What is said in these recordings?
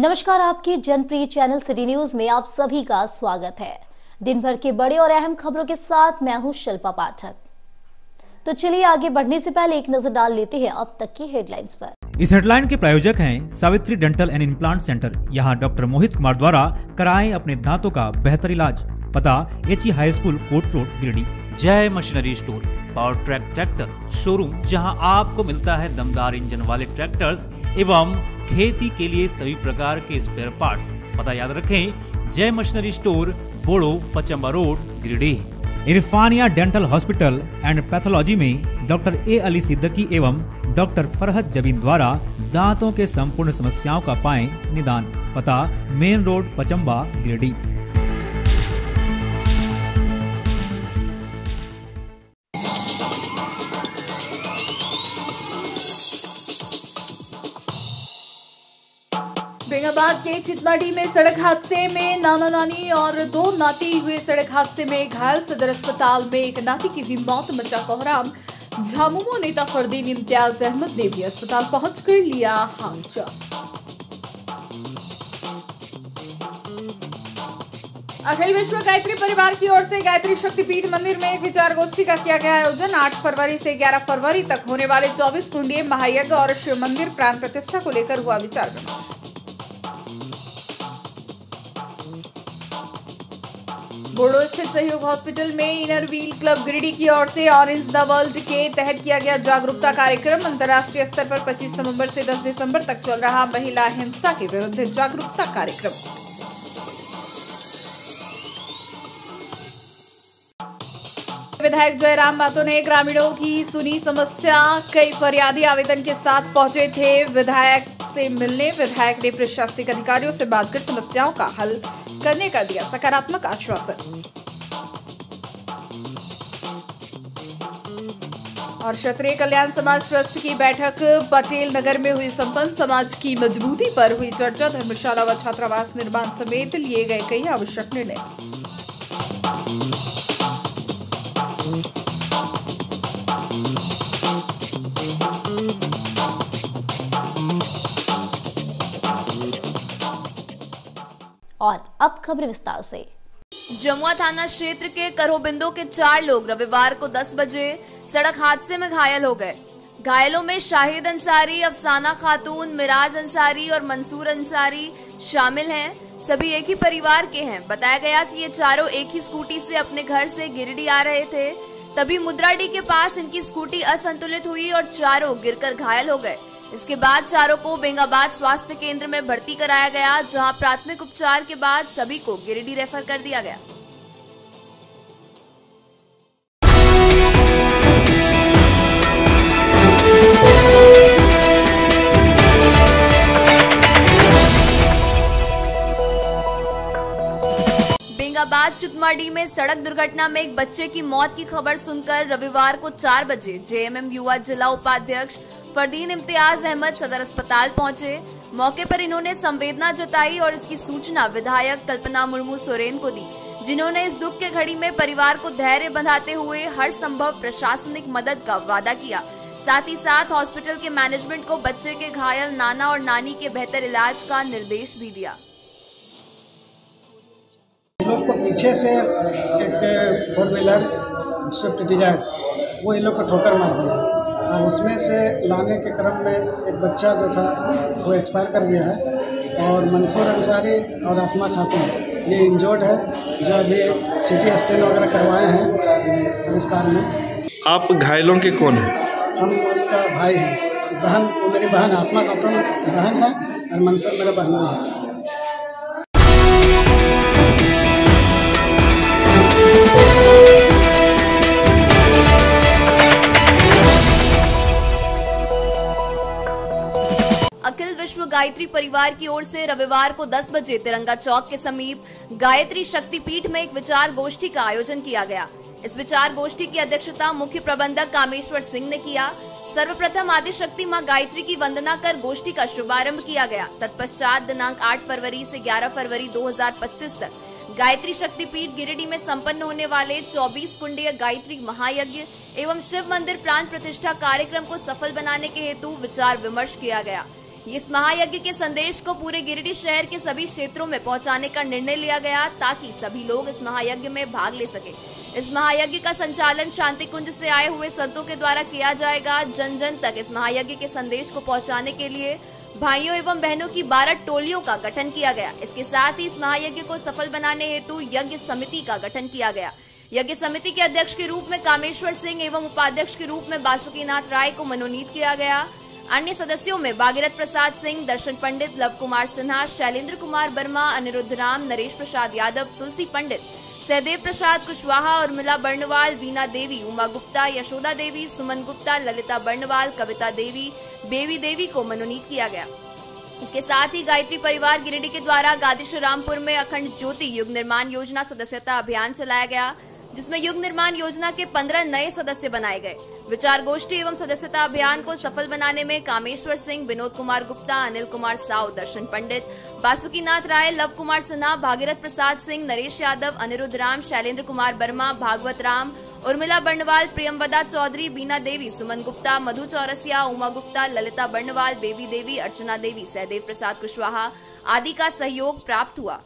नमस्कार, आपके जनप्रिय channel city news में आप सभी का स्वागत है। दिन भर के बड़े और अहम खबरों के साथ मैं हूं शिल्पा पाठक। तो चलिए आगे बढ़ने से पहले एक नजर डाल लेते हैं अब तक की हेडलाइंस पर। इस हेडलाइन के प्रायोजक हैं Savitri dental and implant centre. यहाँ डॉक्टर मोहित कुमार द्वारा कराएं अपने दांतों का बेहतर इलाज। पता एचई हाई स्कूल कोट road Giridih. Jai machinery store power track tractor showroom, जहां आपको मिलता है दमदार इंजन वाले ट्रैक्टर्स एवं खेती के लिए सभी प्रकार के स्पेयर पार्ट्स। पता याद रखें, Jai machinery store, Bodo, Pachamba road, Giridih. Irfania dental hospital and pathology में डॉक्टर ए अली सिद्दीकी एवं डॉक्टर फरहत जबीन द्वारा दांतों के संपूर्ण समस्याओं का पाएं निदान। पता मेन रोड, पचम्बा, गिरिडीह। बेंगाबाद के चितमाडी में सड़क हादसे में नाना नानी और 2 नाती हुए। सड़क हादसे में घायल। सदर अस्पताल में एक नाती की भी मौत, मचा कोहराम। झामुमो नेता फरदीन इम्तियाज अहमद ने भी अस्पताल पहुंचकर लिया हालचाल। अखिल विश्व गायत्री परिवार की ओर से गायत्री शक्तिपीठ मंदिर में एक विचार गोष्ठी का किया गया आयोजन। 8 फरवरी से 11 फरवरी तक होने वाले 24 कुंडीय महायज्ञ और शिव मंदिर प्राण प्रतिष्ठा को लेकर हुआ विचार विमर्श। बोड़ो स्थित सहयोग हॉस्पिटल में इनर व्हील क्लब गिरिडीह की ओर से ऑरेंज द वर्ल्ड के तहत किया गया जागरूकता कार्यक्रम। अंतर्राष्ट्रीय स्तर पर 25 नवंबर से 10 दिसंबर तक चल रहा महिला हिंसा के विरुद्ध जागरूकता कार्यक्रम। विधायक जयराम मातो ने ग्रामीणों की सुनी समस्या। कई फरियादी आवेदन के साथ पहुंचे थे विधायक से मिलने। विधायक ने प्रशासनिक अधिकारियों से बात कर समस्याओं का हल करने का दिया सकारात्मक आश्वासन। और क्षत्रिय कल्याण समाज ट्रस्ट की बैठक पटेल नगर में हुई संपन्न। समाज की मजबूती पर हुई चर्चा। धर्मशाला व छात्रावास निर्माण समेत लिए गए कई आवश्यक निर्णय। और अब खबर विस्तार से। जमुआ थाना क्षेत्र के करोबिंदो के 4 लोग रविवार को 10 बजे सड़क हादसे में घायल हो गए। घायलों में शाहिद अंसारी, अफसाना खातून, मिराज अंसारी और मंसूर अंसारी शामिल हैं। सभी एक ही परिवार के हैं। बताया गया कि ये चारों एक ही स्कूटी से अपने घर से गिरिडीह आ रहे थे। तभी मुद्राडी के पास इनकी स्कूटी असंतुलित हुई और चारों गिरकर घायल हो गए। इसके बाद चारों को बेंगाबाद स्वास्थ्य केंद्र में भर्ती कराया गया, जहां प्राथमिक उपचार के बाद सभी को गिरिडीह रेफर कर दिया गया। बेंगाबाद चितमाडी में सड़क दुर्घटना में एक बच्चे की मौत की खबर सुनकर रविवार को 4 बजे जेएमएम युवा जिला उपाध्यक्ष फरदीन इम्तियाज अहमद सदर अस्पताल पहुंचे। मौके पर इन्होंने संवेदना जताई और इसकी सूचना विधायक कल्पना मुर्मू सोरेन को दी, जिन्होंने इस दुख के घड़ी में परिवार को धैर्य बंधाते हुए हर संभव प्रशासनिक मदद का वादा किया। साथ ही साथ हॉस्पिटल के मैनेजमेंट को बच्चे के घायल नाना और नानी के बेहतर इलाज का निर्देश भी दिया। लोग को पीछे से एक 4 व्हीलर स्विफ्ट डिजायर वो इन लोग को ठोकर मार दिया और उसमें से लाने के क्रम में एक बच्चा जो था वो एक्सपायर कर गया है। और मंसूर अंसारी और आसमा खातून ये इंजर्ड है, जो अभी सीटी स्कैन वगैरह करवाए हैं आविष्कार में। आप घायलों के कौन हैं? हम उसका भाई हैं। बहन, वो मेरी बहन आसमा खातून बहन है और मंसूर मेरा बहन भी है। अखिल विश्व गायत्री परिवार की ओर से रविवार को 10 बजे तिरंगा चौक के समीप गायत्री शक्तिपीठ में एक विचार गोष्ठी का आयोजन किया गया। इस विचार गोष्ठी की अध्यक्षता मुख्य प्रबंधक कामेश्वर सिंह ने किया। सर्वप्रथम आदि शक्ति मां गायत्री की वंदना कर गोष्ठी का शुभारंभ किया गया। तत्पश्चात दिनांक 8 फरवरी से 11 फरवरी 2025 तक गायत्री शक्तिपीठ गिरिडीह में संपन्न होने वाले 24 कुंडीय गायत्री महायज्ञ एवं शिव मंदिर प्राण प्रतिष्ठा कार्यक्रम को सफल बनाने के हेतु विचार विमर्श किया गया। इस महायज्ञ के संदेश को पूरे गिरिडीह शहर के सभी क्षेत्रों में पहुंचाने का निर्णय लिया गया ताकि सभी लोग इस महायज्ञ में भाग ले सके। इस महायज्ञ का संचालन शांति कुंज से आए हुए संतों के द्वारा किया जाएगा। जन जन तक इस महायज्ञ के संदेश को पहुंचाने के लिए भाइयों एवं बहनों की 12 टोलियों का गठन किया गया। इसके साथ ही इस महायज्ञ को सफल बनाने हेतु यज्ञ समिति का गठन किया गया। यज्ञ समिति के अध्यक्ष के रूप में कामेश्वर सिंह एवं उपाध्यक्ष के रूप में बासुकीनाथ राय को मनोनीत किया गया। अन्य सदस्यों में भागीरथ प्रसाद सिंह, दर्शन पंडित, लव कुमार सिन्हा, शैलेंद्र कुमार वर्मा, अनिरुद्ध राम, नरेश प्रसाद यादव, तुलसी पंडित, सहदेव प्रसाद कुशवाहा, उर्मिला बर्णवाल, वीना देवी, उमा गुप्ता, यशोदा देवी, सुमन गुप्ता, ललिता बर्णवाल, कविता देवी, बेबी देवी को मनोनीत किया गया। इसके साथ ही गायत्री परिवार गिरिडीह के द्वारा गादी श्री रामपुर में अखंड ज्योति युग निर्माण योजना सदस्यता अभियान चलाया गया, जिसमें युग निर्माण योजना के 15 नए सदस्य बनाए गए। विचार गोष्ठी एवं सदस्यता अभियान को सफल बनाने में कामेश्वर सिंह, विनोद कुमार गुप्ता, अनिल कुमार साव, दर्शन पंडित, बासुकीनाथ राय, लव कुमार सिन्हा, भागीरथ प्रसाद सिंह, नरेश यादव, अनिरुद्ध राम, शैलेंद्र कुमार वर्मा, भागवत राम, उर्मिला बर्णवाल, प्रियमवदा चौधरी, बीना देवी, सुमन गुप्ता, मधु चौरसिया, उमा गुप्ता, ललिता बर्णवाल, बेबी देवी, अर्चना देवी, सहदेव प्रसाद कुशवाहा आदि का सहयोग प्राप्त हुआ।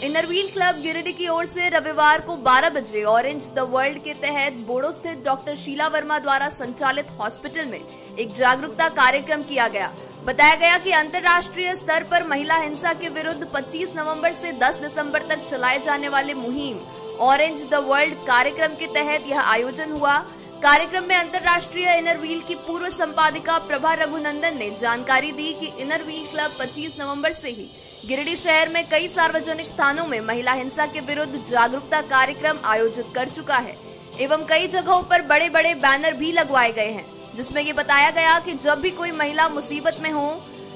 इनरव्हील क्लब गिरिडीह की ओर से रविवार को 12 बजे ऑरेंज द वर्ल्ड के तहत बोड़ो स्थित डॉक्टर शीला वर्मा द्वारा संचालित हॉस्पिटल में एक जागरूकता कार्यक्रम किया गया। बताया गया कि अंतर्राष्ट्रीय स्तर पर महिला हिंसा के विरुद्ध 25 नवंबर से 10 दिसंबर तक चलाए जाने वाले मुहिम ऑरेंज द वर्ल्ड कार्यक्रम के तहत यह आयोजन हुआ। कार्यक्रम में अंतर्राष्ट्रीय इनरव्हील की पूर्व संपादिका प्रभा रघुनंदन ने जानकारी दी कि इनरव्हील क्लब 25 नवंबर से ही गिरिडीह शहर में कई सार्वजनिक स्थानों में महिला हिंसा के विरुद्ध जागरूकता कार्यक्रम आयोजित कर चुका है एवं कई जगहों पर बड़े बड़े बैनर भी लगवाए गए हैं, जिसमें ये बताया गया कि जब भी कोई महिला मुसीबत में हो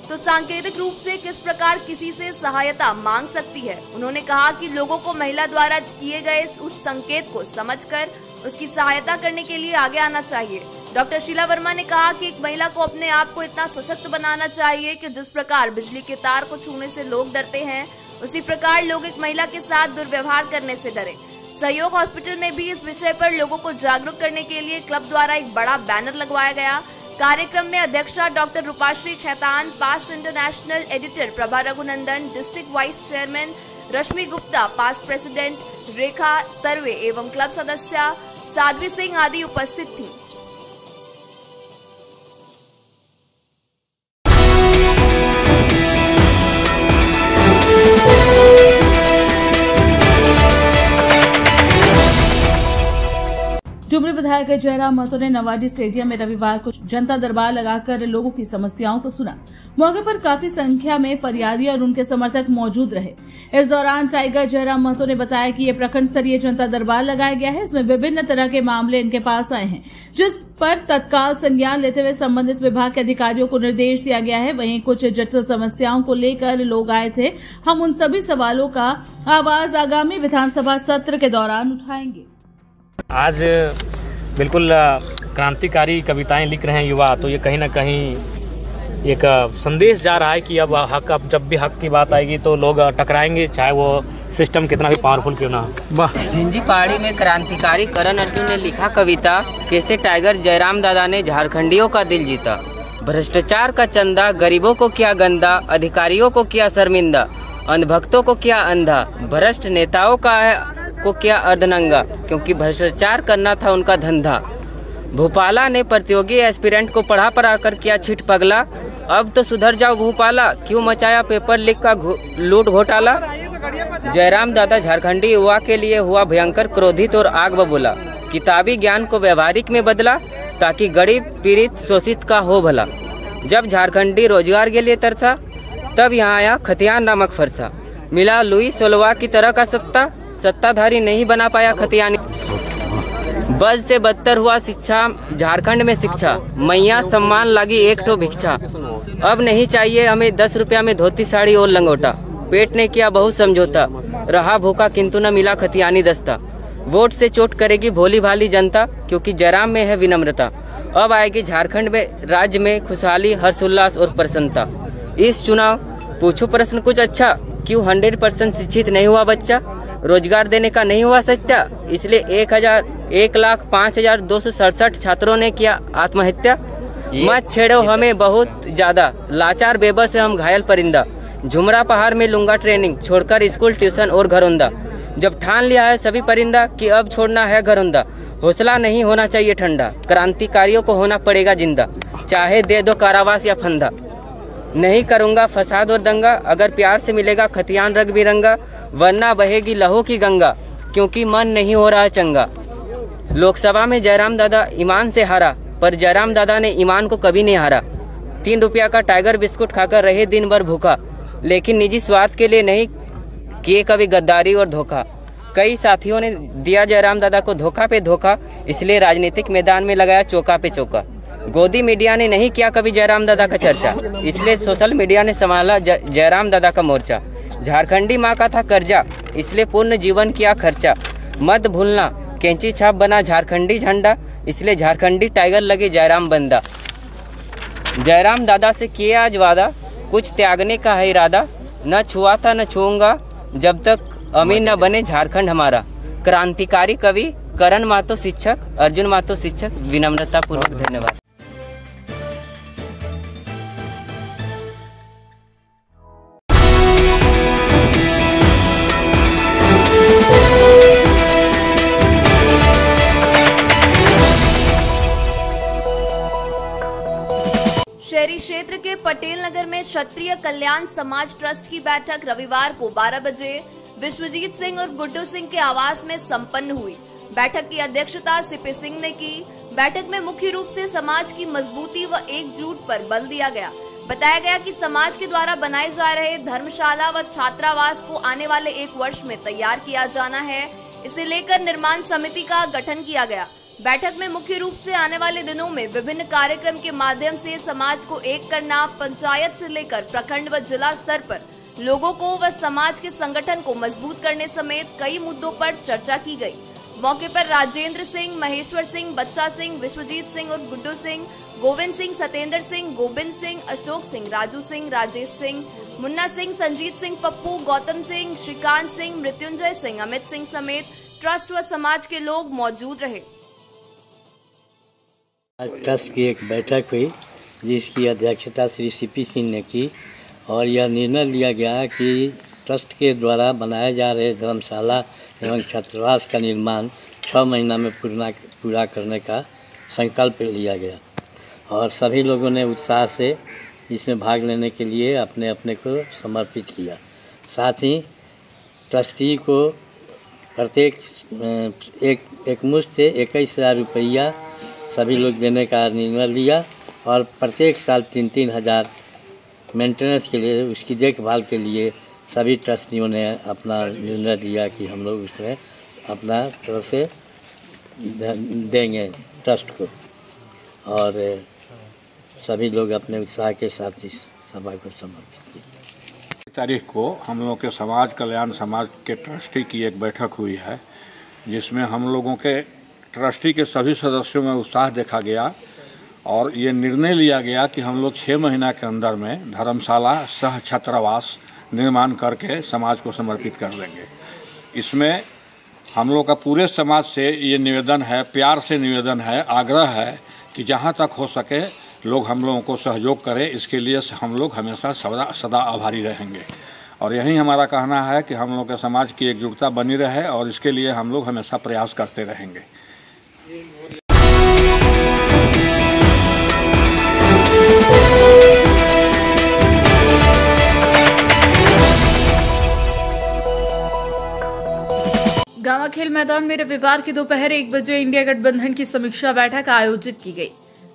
तो सांकेतिक रूप से किस प्रकार किसी से सहायता मांग सकती है। उन्होंने कहा कि लोगों को महिला द्वारा किए गए उस संकेत को समझकर उसकी सहायता करने के लिए आगे आना चाहिए। डॉक्टर शीला वर्मा ने कहा कि एक महिला को अपने आप को इतना सशक्त बनाना चाहिए कि जिस प्रकार बिजली के तार को छूने से लोग डरते हैं, उसी प्रकार लोग एक महिला के साथ दुर्व्यवहार करने से डरे। सहयोग हॉस्पिटल में भी इस विषय पर लोगों को जागरूक करने के लिए क्लब द्वारा एक बड़ा बैनर लगवाया गया। कार्यक्रम में अध्यक्षा doctor Rupashree Khaitan, past international editor Prabha Raghunandan, district vice chairman Rashmi Gupta, past president Rekha Tarwe एवं क्लब सदस्य साध्वी सिंह आदि उपस्थित थी। डुमरी विधायक जयराम महतो ने नवाडी स्टेडियम में रविवार को जनता दरबार लगाकर लोगों की समस्याओं को सुना। मौके पर काफी संख्या में फरियादी और उनके समर्थक मौजूद रहे। इस दौरान टाइगर जयराम महतो ने बताया कि ये प्रखंड स्तरीय जनता दरबार लगाया गया है। इसमें विभिन्न तरह के मामले इनके पास आए हैं, जिस पर तत्काल संज्ञान लेते हुए संबंधित विभाग के अधिकारियों को निर्देश दिया गया है। वहीं कुछ जटिल समस्याओं को लेकर लोग आए थे। हम उन सभी सवालों का आवाज आगामी विधानसभा सत्र के दौरान उठाएंगे। आज बिल्कुल क्रांतिकारी कविताएं लिख रहे हैं युवा, तो ये कहीं ना कहीं एक संदेश जा रहा है कि अब जब भी हक की बात आएगी तो लोग टकराएंगे, चाहे वो सिस्टम कितना भी पावरफुल क्यों ना हो। झिंझी पहाड़ी में क्रांतिकारी करण अर्जुन ने लिखा कविता, कैसे टाइगर जयराम दादा ने झारखंडियों का दिल जीता। भ्रष्टाचार का चंदा, गरीबों को किया गंदा, अधिकारियों को किया शर्मिंदा, अंधभक्तों को किया अंधा, भ्रष्ट नेताओं को किया अर्धनंगा, क्योंकि भ्रष्टाचार करना था उनका धंधा। भोपाला ने प्रतियोगी एस्पिरेंट को पढ़ा कर किया छिट पगला। अब तो सुधर जाओ भोपाला, क्यों मचाया पेपर लीक का लूट घोटाला। जयराम दादा झारखंडी युवा के लिए हुआ भयंकर क्रोधित और आग बबूला। किताबी ज्ञान को व्यवहारिक में बदला, ताकि गरीब पीड़ित शोषित का हो भला। जब झारखंडी रोजगार के लिए तरसा, तब यहाँ आया खतियान नामक फरसा। मिला लुई सोलवा की तरह का सत्ता, सत्ताधारी नहीं बना पाया खतियानी। बद से बदतर हुआ शिक्षा, झारखंड में शिक्षा। मैया सम्मान लगी एक ठो भिक्षा। अब नहीं चाहिए हमें 10 रुपया में धोती साड़ी और लंगोटा। पेट ने किया बहुत समझौता, रहा भूखा किंतु न मिला खतियानी दस्ता। वोट से चोट करेगी भोली भाली जनता, क्योंकि जयराम में है विनम्रता। अब आएगी झारखंड में राज्य में खुशहाली, हर्षोल्लास और प्रसन्नता। इस चुनाव पूछो प्रश्न कुछ अच्छा, क्यों 100% शिक्षित नहीं हुआ बच्चा, रोजगार देने का नहीं हुआ सत्या, इसलिए 1,05,267 छात्रों ने किया आत्महत्या। मत छेड़ो हमें बहुत ज्यादा, लाचार बेबस है हम घायल परिंदा। झुमरा पहाड़ में लूंगा ट्रेनिंग, छोड़कर स्कूल ट्यूशन और घरौंदा। जब ठान लिया है सभी परिंदा कि अब छोड़ना है घरौंदा, हौसला नहीं होना चाहिए ठंडा, क्रांतिकारियों को होना पड़ेगा जिंदा, चाहे दे दो कारावास या फंदा। नहीं करूंगा फसाद और दंगा, अगर प्यार से मिलेगा खतियान रंग बिरंगा, वरना बहेगी लहू की गंगा, क्योंकि मन नहीं हो रहा चंगा। लोकसभा में जयराम दादा ईमान से हारा, पर जयराम दादा ने ईमान को कभी नहीं हारा। 3 रुपया का टाइगर बिस्कुट खाकर रहे दिन भर भूखा, लेकिन निजी स्वार्थ के लिए नहीं किए कभी गद्दारी और धोखा। कई साथियों ने दिया जयराम दादा को धोखा पे धोखा, इसलिए राजनीतिक मैदान में लगाया चौका पे चौका। गोदी मीडिया ने नहीं किया कभी जयराम दादा का चर्चा, इसलिए सोशल मीडिया ने संभाला जयराम दादा का मोर्चा। झारखंडी माँ का था कर्जा, इसलिए पूर्ण जीवन किया खर्चा। मत भूलना कैंची छाप बना झारखंडी झंडा, इसलिए झारखंडी टाइगर लगे जयराम बंदा। जयराम दादा से किए आज वादा, कुछ त्यागने का है इरादा, न छुआ था न छूऊंगा जब तक अमीर न बने झारखंड हमारा। क्रांतिकारी कवि करण मातो शिक्षक, अर्जुन मातो शिक्षक, विनम्रता पूर्वक धन्यवाद। शहरी क्षेत्र के पटेल नगर में क्षत्रिय कल्याण समाज ट्रस्ट की बैठक रविवार को 12 बजे विश्वजीत सिंह और गुड्डू सिंह के आवास में संपन्न हुई। बैठक की अध्यक्षता सीपी सिंह ने की। बैठक में मुख्य रूप से समाज की मजबूती व एकजुट पर बल दिया गया। बताया गया कि समाज के द्वारा बनाए जा रहे धर्मशाला व छात्रावास को आने वाले 1 वर्ष में तैयार किया जाना है। इसे लेकर निर्माण समिति का गठन किया गया। बैठक में मुख्य रूप से आने वाले दिनों में विभिन्न कार्यक्रम के माध्यम से समाज को एक करना, पंचायत से लेकर प्रखंड व जिला स्तर पर लोगों को व समाज के संगठन को मजबूत करने समेत कई मुद्दों पर चर्चा की गई। मौके पर राजेंद्र सिंह, महेश्वर सिंह, बच्चा सिंह, विश्वजीत सिंह और गुड्डू सिंह, गोविंद सिंह, सतेंद्र सिंह, गोविंद सिंह, अशोक सिंह, राजू सिंह, राजेश सिंह, मुन्ना सिंह, संजीत सिंह, पप्पू, गौतम सिंह, श्रीकांत सिंह, मृत्युंजय सिंह, अमित सिंह समेत ट्रस्ट व समाज के लोग मौजूद रहे। आज ट्रस्ट की एक बैठक हुई जिसकी अध्यक्षता श्री सीपी सिंह ने की और यह निर्णय लिया गया कि ट्रस्ट के द्वारा बनाए जा रहे धर्मशाला एवं छात्रावास का निर्माण 6 महीना में पूरा करने का संकल्प लिया गया और सभी लोगों ने उत्साह से इसमें भाग लेने के लिए अपने अपने को समर्पित किया। साथ ही ट्रस्टी को प्रत्येक एक मुश्त से 21,000 रुपया सभी लोग देने का निर्णय लिया और प्रत्येक साल 3-3 हज़ार मेंटेनेंस के लिए, उसकी देखभाल के लिए सभी ट्रस्टियों ने अपना निर्णय लिया कि हम लोग उसमें अपना तरफ से देंगे ट्रस्ट को और सभी लोग अपने उत्साह के साथ इस सभा को समर्पित किया। तारीख को हम लोगों के समाज कल्याण समाज के ट्रस्टी की एक बैठक हुई है जिसमें हम लोगों के ट्रस्टी के सभी सदस्यों में उत्साह देखा गया और ये निर्णय लिया गया कि हम लोग 6 महीना के अंदर में धर्मशाला सह छात्रावास निर्माण करके समाज को समर्पित कर देंगे। इसमें हम लोग का पूरे समाज से ये निवेदन है, प्यार से निवेदन है, आग्रह है कि जहाँ तक हो सके लोग हम लोगों को सहयोग करें। इसके लिए हम लोग हमेशा सदा आभारी रहेंगे और यही हमारा कहना है कि हम लोग के समाज की एकजुटता बनी रहे और इसके लिए हम लोग हमेशा प्रयास करते रहेंगे। गामा खेल मैदान में रविवार की दोपहर 1 बजे इंडिया गठबंधन की समीक्षा बैठक आयोजित की गई।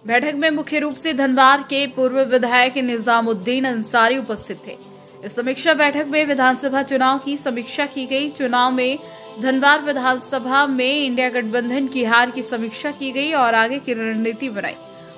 बैठक में मुख्य रूप से धनबाद के पूर्व विधायक निजामुद्दीन अंसारी उपस्थित थे। इस समीक्षा बैठक में विधानसभा चुनाव की समीक्षा की गई। चुनाव में धनबाद विधानसभा में इंडिया गठबंधन की हार की समीक्षा की गई और आगे की रणनीति बनाई।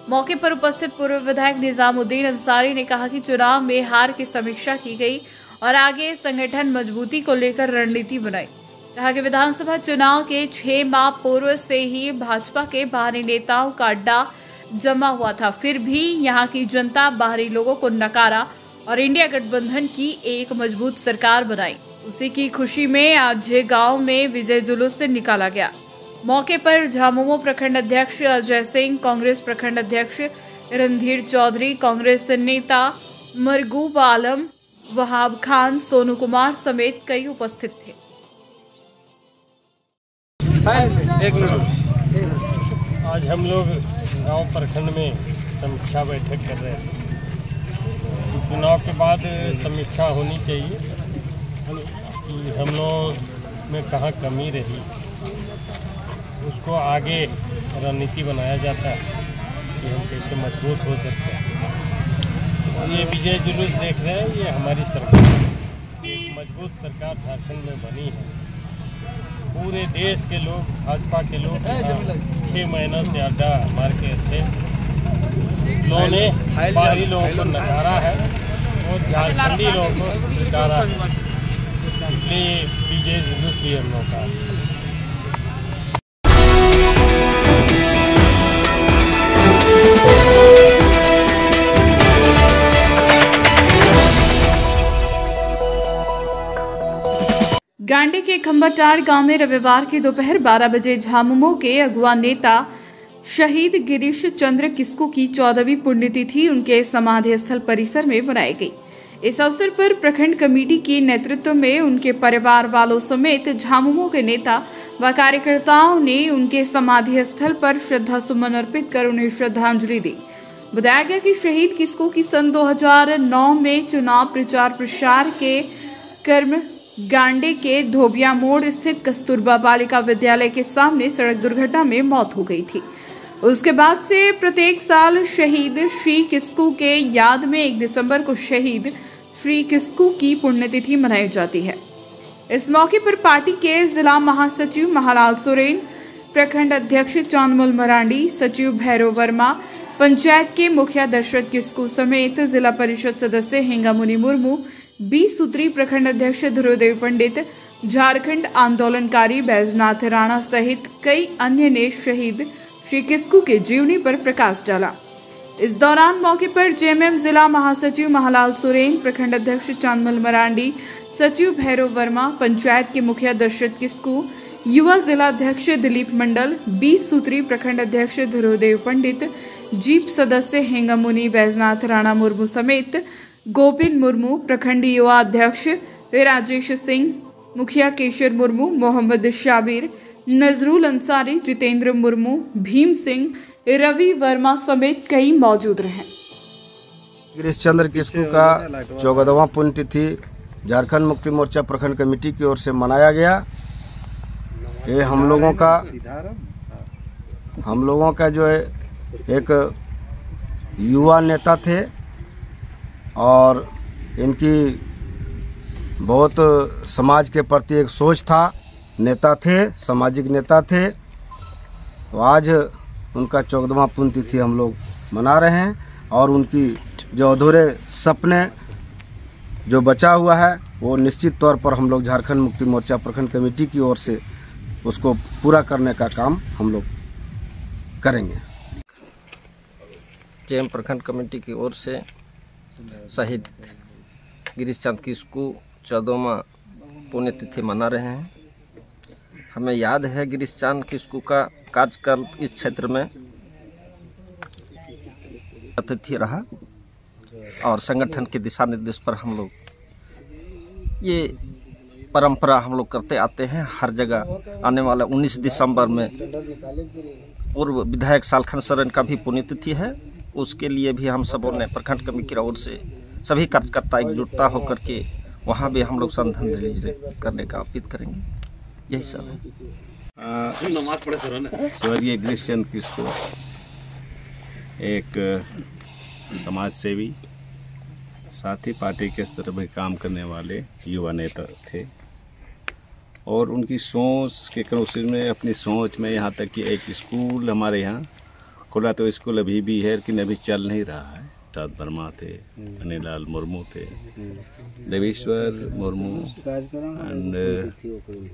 मौके पर उपस्थित पूर्व विधायक निजामुद्दीन अंसारी ने कहा कि चुनाव में हार की समीक्षा की गई और आगे संगठन मजबूती को लेकर रणनीति बनाई। कहा कि विधानसभा चुनाव के 6 माह पूर्व से ही भाजपा के बाहरी नेताओं का अड्डा जमा हुआ था, फिर भी यहां की जनता बाहरी लोगों को नकारा और इंडिया गठबंधन की एक मजबूत सरकार बनाई। उसी की खुशी में आज गांव में विजय जुलूस से निकाला गया। मौके पर झामुमो प्रखंड अध्यक्ष अजय सिंह, कांग्रेस प्रखंड अध्यक्ष रणधीर चौधरी, कांग्रेस नेता मरगूब आलम, वहाब खान, सोनू कुमार समेत कई उपस्थित थे। आज हम लोग गांव प्रखंड में समीक्षा बैठक कर रहे थे। चुनाव के बाद समीक्षा होनी चाहिए कि हम लोग में कहाँ कमी रही, उसको आगे रणनीति बनाया जाता है कि हम कैसे मजबूत हो सकते हैं। ये विजय जुलूस देख रहे हैं, ये हमारी सरकार, एक मजबूत सरकार झारखंड में बनी है। पूरे देश के लोग, भाजपा के लोग 6 महीनों से अड्डा मार के थे। लोगों ने बाहरी लोगों को नकारा है और झारखंडी लोगों को स्वीकारा है, इसलिए विजय जुलूस भी हम लोग का। गांडे के खंबाटार गांव में रविवार की दोपहर 12 बजे झामुमो के अगुवा नेता शहीद गिरीश चंद्र किस्कू की 14वीं पुण्यतिथि उनके समाधि स्थल परिसर में मनाई गई। इस अवसर पर प्रखंड कमेटी के नेतृत्व में उनके परिवार वालों समेत झामुमो के नेता व कार्यकर्ताओं ने उनके समाधि स्थल पर श्रद्धा सुमन अर्पित कर उन्हें श्रद्धांजलि दी। बताया गया कि शहीद किस्कू की सन 2009 में चुनाव प्रचार प्रसार के क्रम गांडे के धोबिया मोड़ स्थित कस्तूरबा बालिका विद्यालय के सामने सड़क दुर्घटना में मौत हो गई थी। उसके बाद से प्रत्येक साल शहीद श्री किस्कू के याद में 1 दिसंबर को शहीद श्री किस्कू की पुण्यतिथि मनाई जाती है। इस मौके पर पार्टी के जिला महासचिव महालाल सोरेन, प्रखंड अध्यक्ष चांदमल मरांडी, सचिव भैरव वर्मा, पंचायत के मुखिया दशरथ किस्कू समेत जिला परिषद सदस्य हेंगामुनि मुर्मू, 20 सूत्री प्रखंड अध्यक्ष ध्रुवदेव पंडित, झारखंड आंदोलनकारी बैजनाथ राणा सहित कई अन्य ने शहीद श्री किस्कू के जीवनी पर प्रकाश डाला। इस दौरान मौके पर जेएमएम जिला महासचिव महालाल सोरेन, प्रखंड अध्यक्ष चांदमल मरांडी, सचिव भैरव वर्मा, पंचायत के मुखिया दशरथ किस्कू, युवा जिला अध्यक्ष दिलीप मंडल, 20 सूत्री प्रखंड अध्यक्ष ध्रुवदेव पंडित, जीप सदस्य हेंगामुनि बैजनाथ राणा मुर्मू समेत गोविंद मुर्मू, प्रखंड युवा अध्यक्ष राजेश सिंह, मुखिया केशर मुर्मू, मोहम्मद शाबिर, नजरुल अंसारी, जितेंद्र मुर्मू, भीम सिंह, रवि वर्मा समेत कई मौजूद रहे। गिरीश चंद्र किस्कू का 14वां पुण्यतिथि झारखंड मुक्ति मोर्चा प्रखंड कमेटी की ओर से मनाया गया। ये हम लोगों का जो है एक युवा नेता थे और इनकी बहुत समाज के प्रति एक सोच था, नेता थे, सामाजिक नेता थे। तो आज उनका 14वां पुण्यतिथि हम लोग मना रहे हैं और उनकी जो अधूरे सपने जो बचा हुआ है वो निश्चित तौर पर हम लोग झारखंड मुक्ति मोर्चा प्रखंड कमेटी की ओर से उसको पूरा करने का काम हम लोग करेंगे। जेएम प्रखंड कमेटी की ओर से शहीद गिरीश चंद्र किस्कू 14वां पुण्यतिथि मना रहे हैं। हमें याद है गिरीश चंद्र किस्कू का कार्यकाल इस क्षेत्र में अतिथि रहा और संगठन के दिशा निर्देश पर हम लोग ये परंपरा हम लोग करते आते हैं। हर जगह आने वाला 19 दिसंबर में पूर्व विधायक सालखन सरन का भी पुण्यतिथि है। उसके लिए भी हम सबों ने प्रखंड कमेटी की ओर से सभी कार्यकर्ता एकजुटता होकर के वहाँ भी हम लोग श्रद्धांजलि करने का अपील करेंगे। यही सब है। स्वर्गीय गिरीश चंद्र किस्कू एक समाज सेवी, साथ ही पार्टी के स्तर पर काम करने वाले युवा नेता थे और उनकी सोच के क्रम में अपनी सोच में यहाँ तक कि एक स्कूल हमारे यहाँ खुला, तो स्कूल अभी भी है लेकिन अभी चल नहीं रहा है। साथ वर्मा थे, अनिलाल मुर्मू थे, देवेश्वर मुर्मू एंड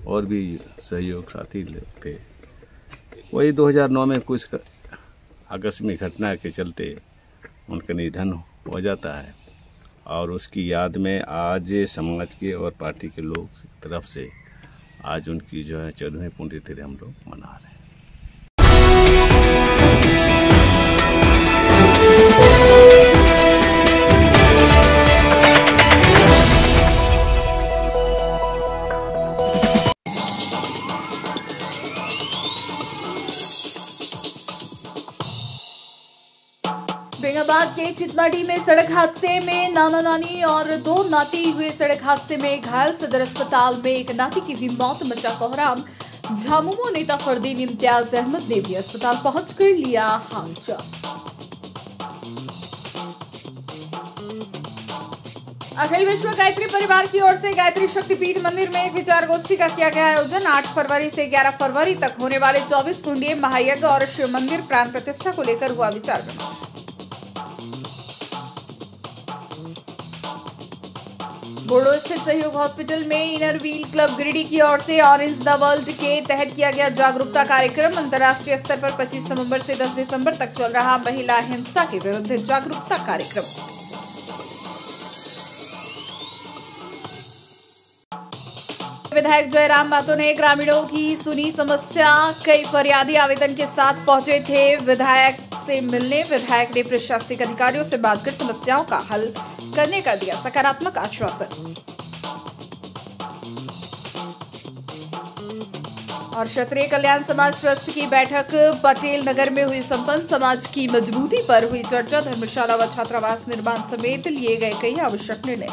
और भी सहयोग साथी लोग थे। वही 2009 में कुछ आकस्मिक घटना के चलते उनका निधन हो जाता है और उसकी याद में आज समाज के और पार्टी के लोग की तरफ से आज उनकी जो है 14वीं पुण्यतिथि हम लोग मना रहे हैं। बेंगाबाद के चितमाटी में सड़क हादसे में नाना नानी और 2 नाती हुए। सड़क हादसे में घायल सदर अस्पताल में एक नाती की भी मौत, मचा कोहराम। झामुमो नेता फरदीन इम्तियाज अहमद ने भी अस्पताल पहुंचकर लिया हालचाल। अखिल विश्व गायत्री परिवार की ओर से गायत्री शक्तिपीठ मंदिर में विचार गोष्ठी का किया गया आयोजन। 8 फरवरी से 11 फरवरी तक होने वाले 24 कुंडीय महायज्ञ और शिव मंदिर प्राण प्रतिष्ठा को लेकर हुआ विचार विमर्श। बोर्डो स्थित सहयोग हॉस्पिटल में इनर व्हील क्लब गिरिडीह की ओर से ऑरेंज द वर्ल्ड के तहत किया गया जागरूकता कार्यक्रम। अंतर्राष्ट्रीय स्तर पर 25 नवंबर से 10 दिसंबर तक चल रहा महिला हिंसा के विरुद्ध जागरूकता कार्यक्रम। विधायक जयराम मातो ने ग्रामीणों की सुनी समस्या। कई फरियादी आवेदन के साथ पहुंचे थे विधायक से मिलने। विधायक ने प्रशासनिक अधिकारियों से बात कर समस्याओं का हल करने का दिया सकारात्मक आश्वासन। और क्षत्रिय कल्याण समाज ट्रस्ट की बैठक पटेल नगर में हुई संपन्न। समाज की मजबूती पर हुई चर्चा। धर्मशाला व छात्रावास निर्माण समेत लिए गए कई आवश्यक निर्णय।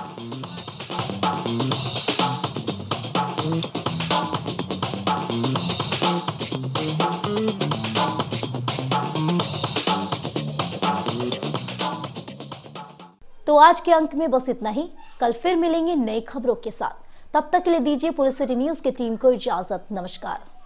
तो आज के अंक में बस इतना ही। कल फिर मिलेंगे नई खबरों के साथ। तब तक के लिए दीजिए पूरे सिटी न्यूज की टीम को इजाजत। नमस्कार।